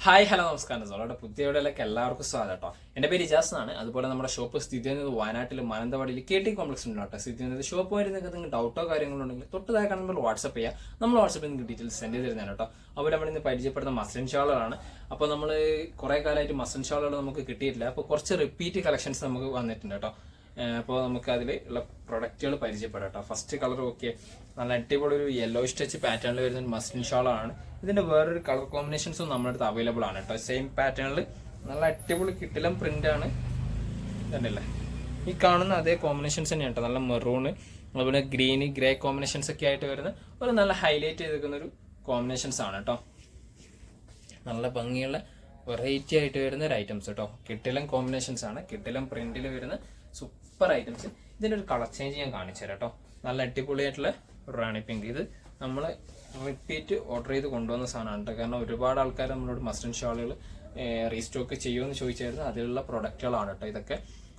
Hi hello നമസ്കാരം സോളോടെ പുതിയ വീഡിയോയിലേക്ക് എല്ലാവർക്കും സ്വാഗതം കേട്ടോ. എൻ്റെ പേര് ഇജാസ് ആണ്. അതുപോലെ നമ്മുടെ ഷോപ്പ് സ്ഥിതി ചെയ്യുന്നത് വയനാട്ടിൽ മാനന്തവാടിയിൽ KT കോംപ്ലക്സ് ഉണ്ട് കേട്ടോ. സ്ഥിതി ചെയ്യുന്നത് ഷോപ്പ് വഴി നിങ്ങൾക്ക് ഡൗട്ടോ കാര്യങ്ങളോ ഉണ്ടെങ്കിൽ തൊട്ടതായി കാണുമ്പോൾ വാട്സപ്പ് ചെയ്യാം. നമ്മൾ വാട്സപ്പിൽ നിങ്ങൾക്ക് ഡീറ്റെയിൽസ് സെൻഡ് ചെയ്ത് തരുന്നതാണ് കേട്ടോ. അപ്പോൾ നമ്മൾ ഇന്ന് പരിചയപ്പെടുന്ന മസ്ലിൻ ഷാളുകളാണ്. അപ്പോൾ നമ്മൾ കുറേ കാലമായിട്ട് മസ്ലിൻ ഷാളുകൾ നമുക്ക് കിട്ടിയിട്ടില്ല. അപ്പോൾ കുറച്ച് റിപ്പീറ്റ് കളക്ഷൻസ് നമുക്ക് വന്നിട്ടുണ്ട് കേട്ടോ. അപ്പോൾ നമുക്ക് അതിൽ ഉള്ള പ്രൊഡക്റ്റുകൾ പരിചയപ്പെടാം കേട്ടോ. ഫസ്റ്റ് കളർ ഓക്കെ, നല്ല അടിപൊളി ഒരു യെല്ലോ ടച്ച് പാറ്റേണിൽ വരുന്ന ഒരു മസ്ലിൻ ഷാളാണ്. ഇതിന്റെ വേറൊരു കളർ കോമ്പിനേഷൻസും നമ്മുടെ അടുത്ത് അവൈലബിൾ ആണ് കേട്ടോ. സെയിം പാറ്റേണിൽ നല്ല അടിപൊളി കിട്ടിലും പ്രിന്റ് ആണ്. കണ്ടില്ലേ, ഈ കാണുന്ന അതേ കോമ്പിനേഷൻസ് തന്നെയാണ് കേട്ടോ. നല്ല മെറൂണ്, അതുപോലെ ഗ്രീന്, ഗ്രേ കോമ്പിനേഷൻസ് ഒക്കെ ആയിട്ട് വരുന്ന ഒരു നല്ല ഹൈലൈറ്റ് ചെയ്തിരിക്കുന്ന ഒരു കോമ്പിനേഷൻസ് ആണ് കേട്ടോ. നല്ല ഭംഗിയുള്ള വെറൈറ്റി ആയിട്ട് വരുന്ന ഒരു ഐറ്റംസ് കേട്ടോ. കിട്ടിലം കോമ്പിനേഷൻസ് ആണ്, കിട്ടിലം പ്രിന്റിൽ വരുന്ന സൂപ്പർ ഐറ്റംസ്. ഇതിന്റെ ഒരു കളർ ചേഞ്ച് ഞാൻ കാണിച്ചു തരാം കേട്ടോ. നല്ല അടിപൊളിയായിട്ടുള്ള റാണി പിങ്ക്. ഇത് നമ്മൾ റിപ്പീറ്റ് ഓർഡർ ചെയ്ത് കൊണ്ടുവന്ന സാധനമാണ് കേട്ടോ. കാരണം ഒരുപാട് ആൾക്കാർ നമ്മളോട് മസ്ലിൻ ഷാളുകൾ റീസ്റ്റോക്ക് ചെയ്യുമെന്ന് ചോദിച്ചായിരുന്നു. അതിലുള്ള പ്രൊഡക്റ്റുകളാണ് കേട്ടോ ഇതൊക്കെ.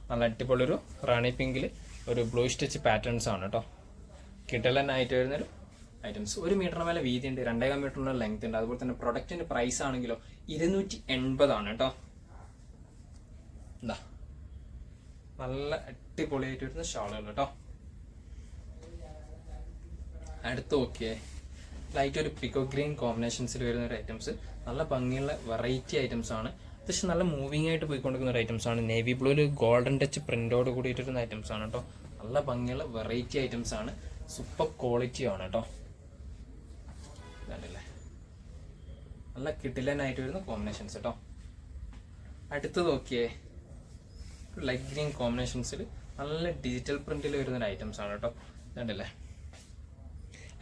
നല്ല അടിപൊളി ഒരു റാണി പിങ്കിൽ ഒരു ബ്ലൂ സ്റ്റിച്ച് പാറ്റേൺസ് ആണ് കേട്ടോ. കിട്ടലനായിട്ട് വരുന്നൊരു ഐറ്റംസ്. 1 മീറ്ററിന് മേലെ വീതി ഉണ്ട്, 2.5 മീറ്ററിന് ലെങ്ത് ഉണ്ട്. അതുപോലെ തന്നെ പ്രൊഡക്റ്റിന്റെ പ്രൈസ് ആണെങ്കിലോ 280 ആണ് കേട്ടോ. എന്താ നല്ല അടിപൊളിയായിട്ട് വരുന്ന ഷാളുകൾ കേട്ടോ. അടുത്ത് നോക്കിയേ, ലൈറ്റ് ഒരു പിക്കോ ഗ്രീൻ കോമ്പിനേഷൻസിൽ വരുന്ന ഒരു ഐറ്റംസ്. നല്ല ഭംഗിയുള്ള വെറൈറ്റി ഐറ്റംസ് ആണ്. അത്യാവശ്യം നല്ല മൂവിങ് ആയിട്ട് പോയിക്കൊണ്ടിരിക്കുന്ന ഒരു ഐറ്റംസ് ആണ്. നേവി ബ്ലൂവിൽ ഗോൾഡൻ ടച്ച് പ്രിന്റോട് കൂടിയിട്ട് വരുന്ന ഐറ്റംസ് ആണ് കേട്ടോ. നല്ല ഭംഗിയുള്ള വെറൈറ്റി ഐറ്റംസ് ആണ്. സൂപ്പർ ക്വാളിറ്റി ആണ് കേട്ടോ. കണ്ടില്ലേ, നല്ല കിടിലനായിട്ട് വരുന്ന കോമ്പിനേഷൻസ് കേട്ടോ. അടുത്ത് നോക്കിയേ, ലൈറ്റ് ഗ്രീൻ കോമ്പിനേഷൻസിൽ നല്ല ഡിജിറ്റൽ പ്രിന്റിൽ വരുന്ന ഐറ്റംസ് ആണ് കേട്ടോ. കണ്ടില്ലേ,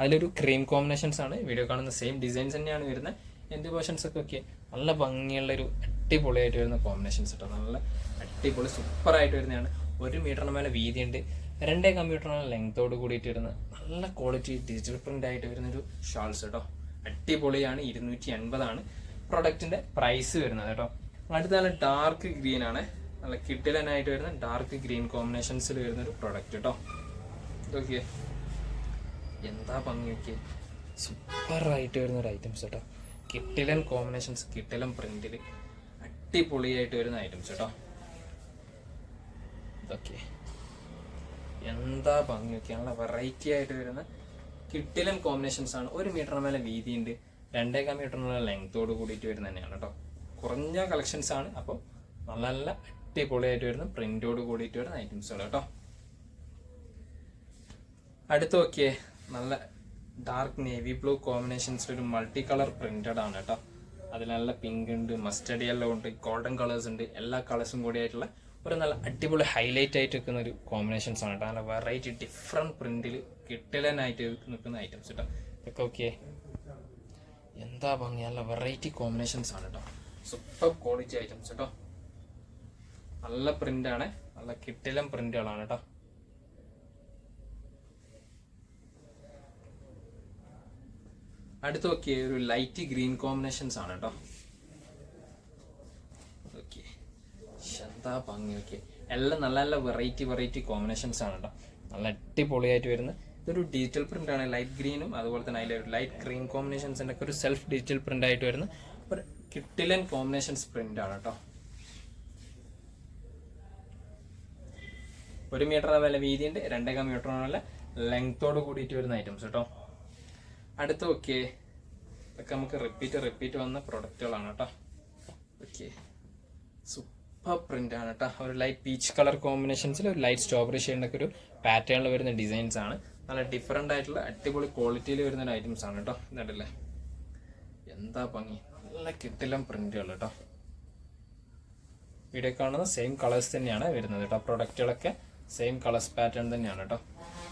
അതിലൊരു ക്രീം കോമ്പിനേഷൻസ് ആണ്. വീഡിയോ കാണുന്ന സെയിം ഡിസൈൻസ് തന്നെയാണ് വരുന്നത്. എൻ്റെ പോർഷൻസ് ഒക്കെ നല്ല ഭംഗിയുള്ളൊരു അടിപൊളിയായിട്ട് വരുന്ന കോമ്പിനേഷൻസ് കേട്ടോ. നല്ല അടിപൊളി സൂപ്പറായിട്ട് വരുന്നതാണ്. 1 മീറ്ററിന് മേലെ വീതിയുണ്ട്, 2 മീറ്ററിന് ലെങ്തോട് കൂടിയിട്ട് വരുന്ന നല്ല ക്വാളിറ്റി ഡിജിറ്റൽ പ്രിന്റ് ആയിട്ട് വരുന്നൊരു ഷാൾസ് കേട്ടോ. അടിപൊളിയാണ്. 280 ആണ് പ്രൊഡക്റ്റിന്റെ പ്രൈസ് വരുന്നത് കേട്ടോ. അടുത്ത നല്ല ഡാർക്ക് ഗ്രീൻ ആണ്. നല്ല കിഡിലനായിട്ട് വരുന്ന ഡാർക്ക് ഗ്രീൻ കോമ്പിനേഷൻസിൽ വരുന്നൊരു പ്രൊഡക്റ്റ് കേട്ടോ. ഇതൊക്കെ എന്താ ഭംഗിയൊക്കെ, സൂപ്പറായിട്ട് വരുന്ന ഒരു ഐറ്റംസ് കേട്ടോ. കിട്ടിലൻ കോമ്പിനേഷൻസ്, കിട്ടിലൻ പ്രിന്റിൽ അടിപൊളിയായിട്ട് വരുന്ന ഐറ്റംസ് കേട്ടോ. ഇതൊക്കെ എന്താ ഭംഗിയൊക്കെ, നല്ല വെറൈറ്റി ആയിട്ട് വരുന്ന കിട്ടിലൻ കോമ്പിനേഷൻസ് ആണ്. 1 മീറ്ററിന് മേലെ വീതിയുണ്ട്, 2.5 മീറ്ററിനുള്ള ലെങ്തോട് കൂടിയിട്ട് വരുന്ന തന്നെയാണ് കേട്ടോ. കുറഞ്ഞ കളക്ഷൻസ് ആണ്. അപ്പോൾ നല്ല നല്ല അടിപൊളിയായിട്ട് വരുന്ന പ്രിന്റോട് കൂടിയിട്ട് വരുന്ന ഐറ്റംസുകൾ കേട്ടോ. അടുത്ത് നോക്കിയേ, നല്ല ഡാർക്ക് നേവി ബ്ലൂ കോമ്പിനേഷൻസ് ഒരു മൾട്ടി കളർ പ്രിന്റഡ് ആണ് കേട്ടോ. അതിൽ നല്ല പിങ്ക് ഉണ്ട്, മസ്റ്റർഡ് യെല്ലോ ഉണ്ട്, ഗോൾഡൻ കളേഴ്സ് ഉണ്ട്. എല്ലാ കളേഴ്സും കൂടി ആയിട്ടുള്ള ഒരു നല്ല അടിപൊളി ഹൈലൈറ്റ് ആയിട്ട് നിൽക്കുന്ന ഒരു കോമ്പിനേഷൻസ് ആണ് കേട്ടോ. നല്ല വെറൈറ്റി ഡിഫറെന്റ് പ്രിന്റിൽ കിട്ടിലനായിട്ട് നിൽക്കുന്ന ഐറ്റംസ് കേട്ടോ. ഇതൊക്കെ ഓക്കെ, എന്താ ഭംഗി, നല്ല വെറൈറ്റി കോമ്പിനേഷൻസ് ആണ് കേട്ടോ. സൂപ്പർ ക്വാളിറ്റി ഐറ്റംസ് കേട്ടോ. നല്ല പ്രിന്റ് ആണ്, നല്ല കിട്ടിലൻ പ്രിന്റുകളാണ് കേട്ടോ. അടുത്ത് നോക്കിയ ഒരു ലൈറ്റ് ഗ്രീൻ കോമ്പിനേഷൻസ് ആണ് കേട്ടോ. ഓക്കെ, എന്താ ഭംഗി. ഓക്കെ, എല്ലാം നല്ല നല്ല വെറൈറ്റി കോമ്പിനേഷൻസ് ആണ് കേട്ടോ. നല്ല അടിപൊളിയായിട്ട് വരുന്ന ഇതൊരു ഡിജിറ്റൽ പ്രിന്റ് ആണ്. ലൈറ്റ് ഗ്രീനും അതുപോലെ തന്നെ അതിലൊരു ലൈറ്റ് ഗ്രീൻ കോമ്പിനേഷൻസിൻ്റെ ഒക്കെ ഒരു സെൽഫ് ഡിജിറ്റൽ പ്രിന്റ് ആയിട്ട് വരുന്ന ഒരു കിട്ടിലൻ കോമ്പിനേഷൻസ് പ്രിന്റ് ആണ് കേട്ടോ. 1 മീറ്ററിന് മേലെ വീതിയുണ്ട്, 2.5 മീറ്ററിന് മേലെ ലെങ്തോട് കൂടിയിട്ട് വരുന്ന ഐറ്റംസ് കേട്ടോ. അടുത്ത് ഓക്കെ, ഇതൊക്കെ നമുക്ക് റിപ്പീറ്റ് വന്ന പ്രൊഡക്റ്റുകളാണ് കേട്ടോ. ഓക്കെ, സൂപ്പർ പ്രിന്റ് ആണ് കേട്ടോ. ഒരു ലൈറ്റ് പീച്ച് കളർ കോമ്പിനേഷൻസിൽ ഒരു ലൈറ്റ് സ്ട്രോബെറി ഷെയ്ഡിൻ്റെ ഒരു പാറ്റേണിൽ വരുന്ന ഡിസൈൻസ് ആണ്. നല്ല ഡിഫറെൻ്റ് ആയിട്ടുള്ള അടിപൊളി ക്വാളിറ്റിയിൽ വരുന്ന ഒരു ഐറ്റംസ് ആണ് കേട്ടോ. ഇതല്ലേ, എന്താ ഭംഗി, നല്ല കിട്ടിലം പ്രിന്റുകൾ കേട്ടോ. വീഡിയോ കാണുന്ന സെയിം കളേഴ്സ് തന്നെയാണ് വരുന്നത് കേട്ടോ. പ്രൊഡക്റ്റുകളൊക്കെ സെയിം കളേഴ്സ് പാറ്റേൺ തന്നെയാണ് കേട്ടോ.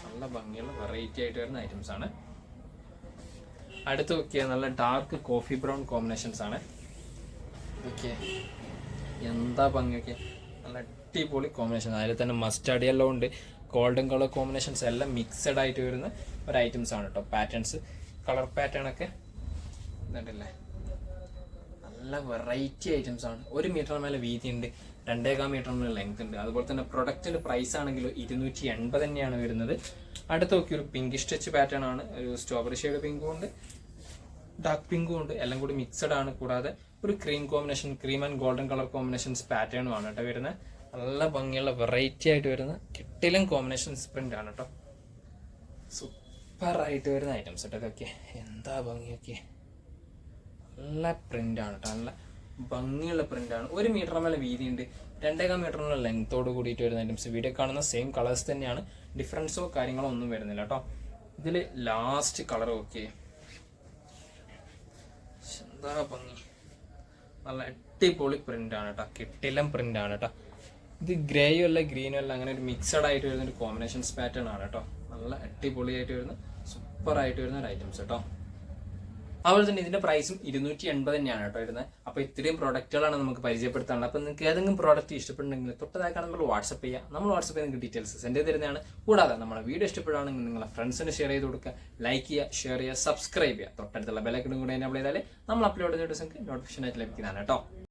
നല്ല ഭംഗിയുള്ള വെറൈറ്റി ആയിട്ട് വരുന്ന ഐറ്റംസ് ആണ്. അടുത്ത് നോക്കിയാൽ നല്ല ഡാർക്ക് കോഫി ബ്രൗൺ കോമ്പിനേഷൻസ് ആണ്. ഓക്കെ, എന്താ ഭംഗിയൊക്കെ, നല്ല അടിപൊളി കോമ്പിനേഷൻ. അതിൽ തന്നെ മസ്റ്റാർഡ് യെല്ലോ ഉണ്ട്, ഗോൾഡൻ കളർ കോമ്പിനേഷൻസ് എല്ലാം മിക്സഡ് ആയിട്ട് വരുന്ന ഒരു ഐറ്റംസ് ആണ് കേട്ടോ. പാറ്റേൺസ്, കളർ പാറ്റേൺ ഒക്കെ ഇതുണ്ടല്ലേ, നല്ല വെറൈറ്റി ഐറ്റംസ് ആണ്. 1 മീറ്ററിന് മേലെ വീതി ഉണ്ട്, 2.5 മീറ്ററിന് ലെങ്ത് ഉണ്ട്. അതുപോലെ തന്നെ പ്രൊഡക്റ്റിന്റെ പ്രൈസ് ആണെങ്കിലും 280 തന്നെയാണ് വരുന്നത്. അടുത്ത് നോക്കി ഒരു പിങ്കിഷ് ടച്ച് പാറ്റേൺ ആണ്. ഒരു സ്ട്രോബെറി ഷെയ്ഡ് പിങ്കും ഉണ്ട്, ഡാർക്ക് പിങ്കും ഉണ്ട്, എല്ലാം കൂടി മിക്സഡ് ആണ്. കൂടാതെ ഒരു cream combination, cream and golden colour combinations പാറ്റേണും ആണ് കേട്ടോ വരുന്നത്. നല്ല ഭംഗിയുള്ള വെറൈറ്റി ആയിട്ട് വരുന്ന കിട്ടിലും കോമ്പിനേഷൻസ് പ്രിന്റ് ആണ് കേട്ടോ. സൂപ്പർ ആയിട്ട് വരുന്ന ഐറ്റംസ് കേട്ടോ ഇതൊക്കെ. എന്താ ഭംഗിയൊക്കെ, നല്ല പ്രിന്റ് ആണ് കേട്ടോ, നല്ല ഭംഗിയുള്ള പ്രിന്റ് ആണ്. 1 മീറ്റർ മേലെ വീതിയുണ്ട്, 2.5 മീറ്ററിനുള്ള ലെങ്ത്തോട് കൂടിയിട്ട് വരുന്ന ഐറ്റംസ്. വീഡിയോ കാണുന്ന സെയിം കളേഴ്സ് തന്നെയാണ്, ഡിഫറൻസോ കാര്യങ്ങളോ ഒന്നും വരുന്നില്ല കേട്ടോ. ഇതിൽ ലാസ്റ്റ് കളർ ഓക്കെ, എന്താ ഭംഗി, നല്ല അടിപൊളി പ്രിന്റ് ആണ് കേട്ടോ, കിട്ടിലം പ്രിന്റ് ആണ് കേട്ടോ. ഇത് ഗ്രേയും അല്ല ഗ്രീനും അല്ല, അങ്ങനെ ഒരു മിക്സഡ് ആയിട്ട് വരുന്ന ഒരു കോമ്പിനേഷൻസ് പാറ്റേൺ ആണ് കേട്ടോ. നല്ല അടിപൊളിയായിട്ട് വരുന്ന സൂപ്പർ ആയിട്ട് വരുന്ന ഒരു ഐറ്റംസ് കേട്ടോ. അതുപോലെ തന്നെ ഇതിന്റെ പ്രൈസും 280 തന്നെയാണ് കേട്ടോ വരുന്നത്. അപ്പോൾ ഇത്രയും പ്രോഡക്റ്റുകളാണ് നമുക്ക് പരിചയപ്പെടുത്താനുള്ളത്. അപ്പോൾ നിങ്ങൾക്ക് ഏതെങ്കിലും പ്രോഡക്റ്റ് ഇഷ്ടപ്പെടുന്നുണ്ടെങ്കിൽ തൊട്ടതായി നമ്മൾ വാട്സപ്പ് ചെയ്യുക. നമ്മൾ വാട്സപ്പ് ചെയ്ത് നിങ്ങൾക്ക് ഡീറ്റെയിൽസ് സെൻഡ് ചെയ്ത് തരുന്നതാണ്. കൂടാതെ നമ്മുടെ വീഡിയോ ഇഷ്ടപ്പെടുകയാണെങ്കിൽ നിങ്ങളെ ഫ്രണ്ട്സിന് ഷെയർ ചെയ്ത് കൊടുക്കുക, ലൈക്ക് ചെയ്യുക, ഷെയർ ചെയ്യുക, സബ്സ്ക്രൈബ് ചെയ്യുക. തൊട്ടടുത്തുള്ള ബെല്ലൈക്കണും കൂടെ എനേബിൾ ചെയ്താൽ നമ്മൾ അപ്ലോഡ് ചെയ്ത വീഡിയോസ് നിങ്ങൾക്ക് നോട്ടിഫിക്കേഷൻ ആയിട്ട് ലഭിക്കുന്നതാണ് കേട്ടോ.